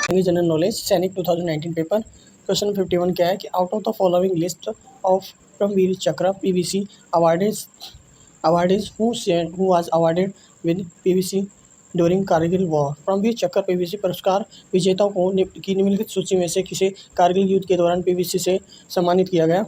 General knowledge सैनिक 2019 paper. Question 51 क्या है कि out of the following list of Paramvir Chakra PVC award who was awarded with PVC during Kargil war. Paramvir Chakra PVC पुरस्कार विजेताओं को की निम्नलिखित सूची में से किसे कारगिल युद्ध के दौरान पीवीसी से सम्मानित किया गया।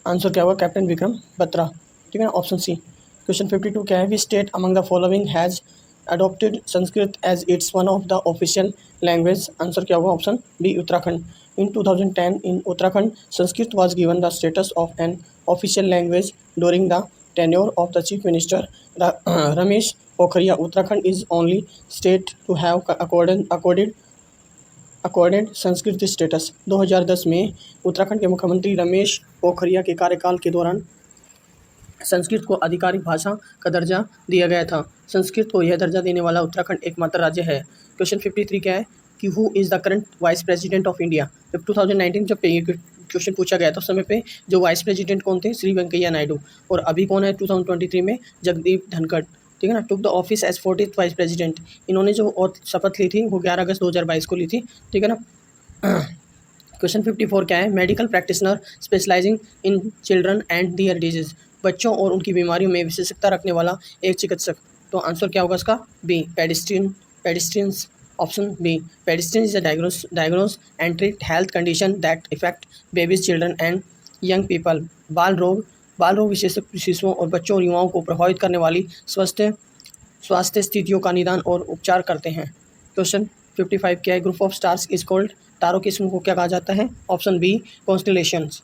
आंसर क्या होगा? कैप्टन विक्रम बत्रा। ठीक है ना, ऑप्शन सी। क्वेश्चन 52 क्या है? Which state among the following has adopted Sanskrit as its one of the official language। Answer क्या होगा? Option B, Uttarakhand. In 2010 in Uttarakhand, Sanskrit was given the status of an official language during the tenure of the Chief Minister Ramesh Pokhriya। Uttarakhand is only state to have accorded Sanskrit status. 2010 में उत्तराखंड के मुख्यमंत्री रमेश पोखरिया के कार्यकाल के दौरान संस्कृत को आधिकारिक भाषा का दर्जा दिया गया था। संस्कृत को यह दर्जा देने वाला उत्तराखंड एकमात्र राज्य है। क्वेश्चन 53 क्या है कि who is the current vice president of India. जब 2019 जब क्वेश्चन पूछा गया था उस समय पे जो वाइस प्रेसिडेंट कौन थे? श्री वेंकैया नायडू। और अभी कौन है 2023 में? जगदीप धनखड़। ठीक है ना, took the office as 40th vice president. इन्होंने जो और शपथ ली थी वो 11 अगस्त 2022 को ली थी। ठीक है ना। क्वेश्चन 54 क्या है? Medical practitioner specialising in children and their disease. बच्चों और उनकी बीमारियों में विशेषज्ञता रखने वाला एक चिकित्सक। तो आंसर क्या होगा इसका? B, pedestrians. Option B, pedestrian is a diagnose and treat health condition that effect babies, children and young people. बाल रोग विशेषज्ञ शिशुओं और बच्चों और युवाओं को प्रभावित करने वाली स्वास्थ्य स्थितियों का निदान और उपचार करते हैं। क्वेश्चन 55 क्या है? Group of stars is called. तारों के समूह को क्या कहा जाता है? Option B, constellations.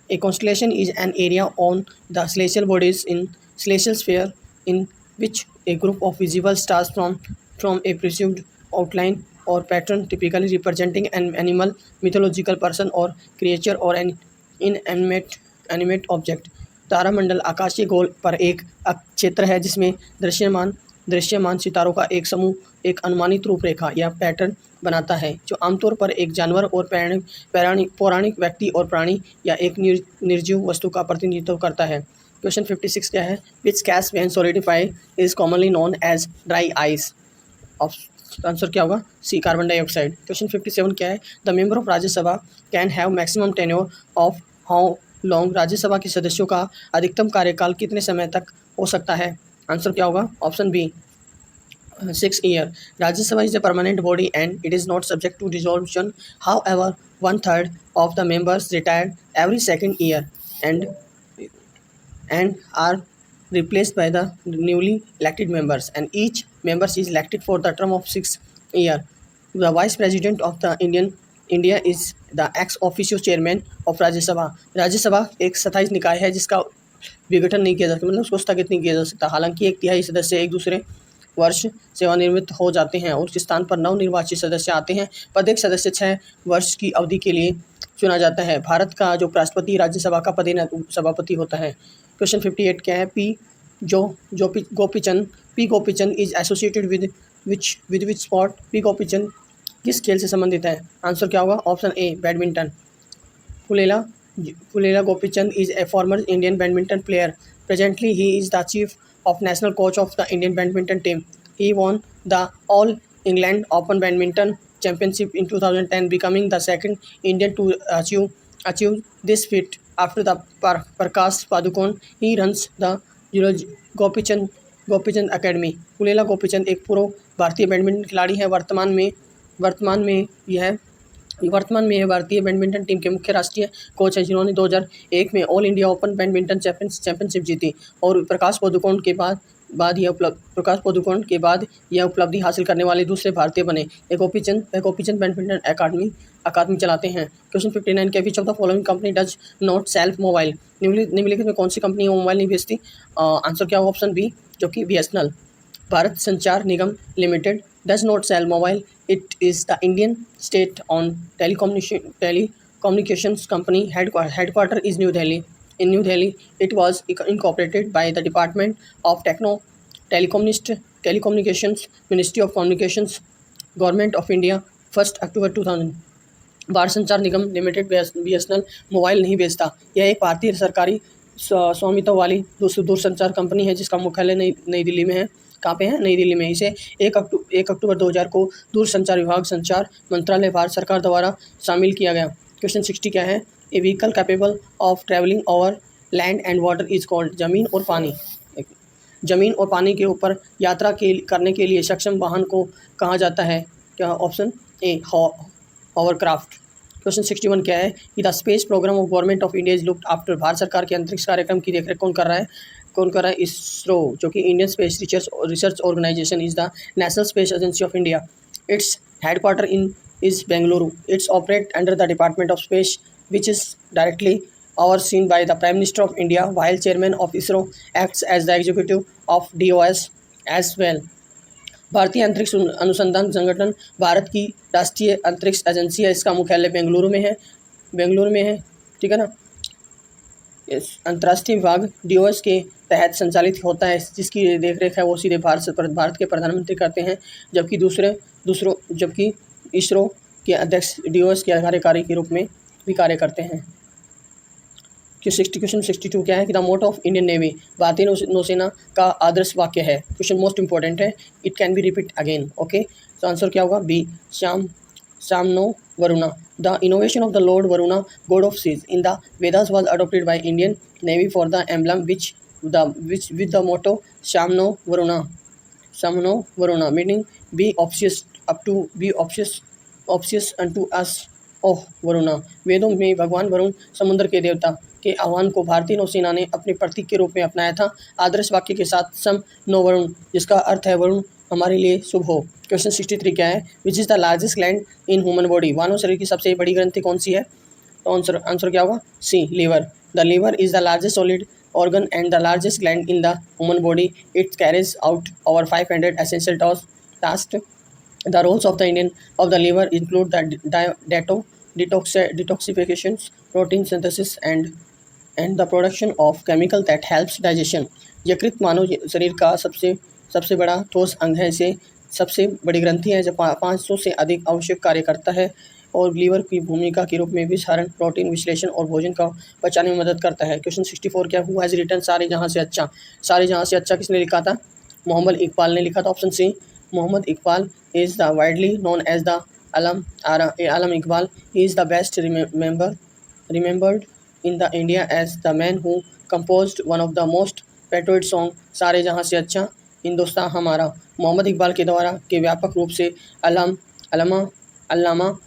A constellation is an area on the celestial bodies in celestial sphere in which a group of visible stars from a perceived outline or pattern, typically representing an animal, mythological person or creature or an inanimate object। तारामंडल आकाशीय गोल पर एक क्षेत्र है जिसमें दृश्यमान सितारों का एक समूह एक अनुमानित रूपरेखा या पैटर्न बनाता है जो आमतौर पर एक जानवर और पौराणिक व्यक्ति और प्राणी या एक निर्जीव वस्तु का प्रतिनिधित्व करता है। क्वेश्चन 56 क्या है? Which gas when solidify is commonly known as dry ice. Answer क्या होगा? C, carbon dioxide. क्वेश्चन 57 क्या है? The member of Rajya Sabha can have maximum tenure of how long. Rajya Sabha के सदस्यों का अधिकतम कार्यकाल कितने समय तक हो सकता है? आंसर क्या होगा? Option B, 6 years। Rajya Sabha is a permanent body and it is not subject to dissolution. However, 1/3 of the members retire every second year and are replaced by the newly elected members, and each member is elected for the term of 6 years. The vice president of the India is the ex officio chairman of Rajya Sabha। राज्य सभा एक स्थायी निकाय है जिसका विघटन नहीं किया जा सकता, मतलब उसको स्थगित नहीं किया जा सकता। हालांकि 1/3 सदस्य एक दूसरे वर्ष सेवानिवृत्त हो जाते हैं और उसके स्थान पर नवनिर्वाचित सदस्य आते हैं। प्रत्येक सदस्य 6 वर्ष की अवधि के लिए चुना जाता है। भारत का जो राष्ट्रपति राज्यसभा का पदेन सभापति होता है। क्वेश्चन 58 क्या है? P Gopichand is associated with which sport. P Gopichand किस खेल से संबंधित है? आंसर क्या होगा? Option A, badminton. Pullela Gopichand is a former Indian badminton player. Presently, he is the chief of national coach of the Indian badminton team. He won the All England Open Badminton Championship in 2010, becoming the second Indian to achieve this feat after the Prakash Padukone. He runs the Gopichand academy. Pullela Gopichand एक पूर्व भारतीय badminton खिलाड़ी है। वर्तमान में यह भारतीय badminton team के मुख्य राष्ट्रीय कोच हैं जिन्होंने 2001 में all India open badminton championship जीती और प्रकाश पादुकोण के बाद यह उपलब्धि हासिल करने वाले दूसरे भारतीय बने। गोपीचंद बैडमिंटन अकादमी चलाते हैं। क्वेश्चन 59 के which of the following company does not sell mobile. निम्नलिखित में कौन सी कंपनी मोबाइल नहीं बेचती? आंसर क्या होगा? ऑप्शन बी, जो कि BSNL। भारत संचार निगम limited does not sell mobile. It is the Indian state-owned telecommunications company. Headquarter is New Delhi. In New Delhi, it was incorporated by the Department of Telecommunications, Ministry of Communications, Government of India, 1 October 2000। Bharat संचार निगम limited BSNL mobile नहीं बेचता। यह एक भारतीय सरकारी स्वामित्व वाली दूरसंचार कंपनी है जिसका मुख्यालय नई दिल्ली में है कहाँ पे है? नई दिल्ली में। इसे 1 अक्टूबर 2000 को दूरसंचार विभाग, संचार मंत्रालय, भारत सरकार द्वारा शामिल किया गया। क्वेश्चन 60 क्या है? A vehicle capable of travelling over land and water is called. जमीन और पानी, जमीन और पानी के ऊपर यात्रा करने के लिए सक्षम वाहन को कहा जाता है? क्या? Option A hovercraft. क्वेश्चन 61 क्या है? कि the space programme of government of India is looked after. Bharat सरकार के अंतरिक्ष कार्यक्रम की देखरेख कौन कर रहा है? इसरो, जो कि Indian space research organisation is the national space agency of India. Its headquarter is Bengaluru. Its operate under the department of space which is directly overseen by the Prime Minister of India, while Chairman of ISRO acts as the executive of DOS as well. भारतीय अंतरिक्ष अनुसंधान संगठन भारत की राष्ट्रीय अंतरिक्ष agency है। इसका मुख्यालय बेंगलुरु में है। ठीक है ना। इस अंतर्राष्ट्रीय विभाग DOS के तहत संचालित होता है, जिसकी देखरेख है वो सीधे भारत के प्रधानमंत्री करते हैं, जबकि इसरो के अध्यक्ष DOS के कार्यकारी के रूप में भी कार्य करते हैं। क्वेश्चन 62 क्या है? कि the motto of Indian navy, भारतीय नौसेना का आदर्श वाक्य है। क्वेश्चन मोस्ट इंपॉर्टेंट है, it can be repeat again. Okay, तो आंसर क्या होगा? B, Shamno Varuna. The innovation of the lord Varuna, god of seas, in the Vedas was adopted by Indian navy for the emblem which with the motto Shamno Varuna, meaning be auspicious unto us oh Varuna. वेदों में भगवान वरुण, समुद्र के देवता, के आह्वान को भारतीय नौसेना ने अपने प्रतीक के रूप में अपनाया था, आदर्श वाक्य के साथ सम नो वरुण, जिसका अर्थ है वरुण हमारे लिए शुभ हो। क्वेश्चन 63 क्या है? Which is the largest gland in human body, मानव शरीर की सबसे बड़ी ग्रंथि कौन सी है? तो आंसर क्या होगा? C, liver. The liver is the largest solid organ and the largest gland in the human body. It carries out over 500 essential tasks. The roles of the liver include the detoxification, protein synthesis, and the production of chemical that helps digestion. यकृत मानव शरीर का सबसे बड़ा ठोस अंग है। इसे सबसे बड़ी ग्रंथि है, जब 500 से अधिक आवश्यक कार्य करता है, और लीवर की भूमिका के रूप में विषारण, प्रोटीन विश्लेषण और भोजन का पचाने में मदद करता है। क्वेश्चन 64 क्या? हु हैज़ रिटन सारे जहाँ से अच्छा। सारे जहाँ से अच्छा किसने लिखा था? मोहम्मद इकबाल ने लिखा था। Option C, Mohammad Iqbal is the widely known as the Allama Iqbal. He is the best remembered in the India as the man who composed one of the most patriotic song, सारे जहाँ से अच्छा हिंदुस्तान हमारा। मोहम्मद इकबाल के द्वारा के व्यापक रूप से अल्लामा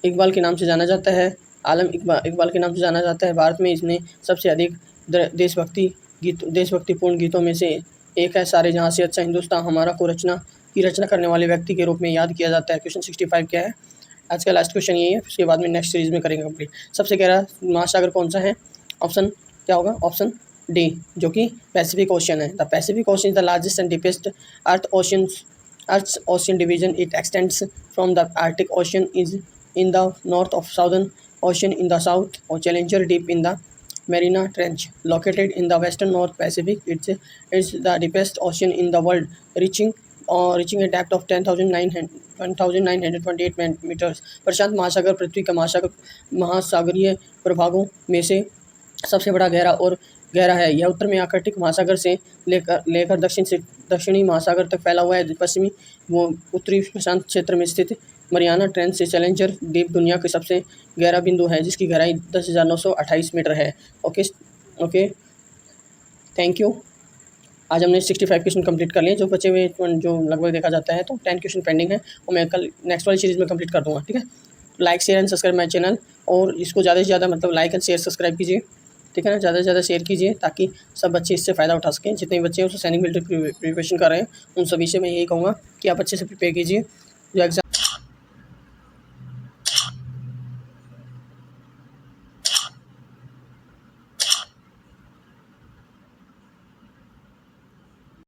इकबाल के नाम से जाना जाता है। आलम इकबाल के नाम से जाना जाता है। भारत में इसने सबसे अधिक देशभक्तिपूर्ण गीतों में से एक है। सारे जहाँ से अच्छा हिंदुस्तान हमारा को रचना करने वाले व्यक्ति के रूप में याद किया जाता है। क्वेश्चन 65 क्या है? आज का लास्ट क्वेश्चन यही है, उसके बाद में नेक्स्ट सीरीज में करेंगे कंप्लीट। सबसे गहरा महासागर कौन सा है? ऑप्शन क्या होगा? ऑप्शन डी, जो कि पैसिफिक ओशन है। The Pacific ocean is the largest and deepest Earth's ocean division. It extends from the Arctic Ocean is in the north of Southern Ocean in the south, or Challenger Deep in the Mariana Trench, located in the western North Pacific. It's the deepest ocean in the world, reaching a depth of 10,928 meters. प्रशांत महासागर पृथ्वी का महासागरीय प्रभागों में से सबसे बड़ा गहरा है। यह उत्तर में आर्कटिक महासागर से लेकर दक्षिणी महासागर तक फैला हुआ है। पश्चिमी वो उत्तरी प्रशांत क्षेत्र में स्थित मरियाना ट्रेंच से चैलेंजर द्वीप दुनिया के सबसे गहरा बिंदु है, जिसकी गहराई 10,928 मीटर है। Okay, thank you. आज हमने 65 क्वेश्चन कंप्लीट कर लिए। जो बचे हुए जो लगभग देखा जाता है तो 10 क्वेश्चन पेंडिंग है, वो मैं कल नेक्स्ट वाली सीरीज़ में कंप्लीट कर दूँगा। ठीक है, like share and subscribe my channel, और इसको ज़्यादा से ज़्यादा मतलब लाइक एंड शेयर सब्सक्राइब कीजिए। ठीक है ना, ज़्यादा से ज़्यादा शेयर कीजिए ताकि सब बच्चे इससे फ़ायदा उठा सकें। जितने बच्चे हैं उससे सैनिक मिलिट्री प्रिपरेशन कर रहे हैं, उन सभी से मैं यही कहूँगा कि आप अच्छे से प्रिपेयर कीजिए। जो एग्ज़ाम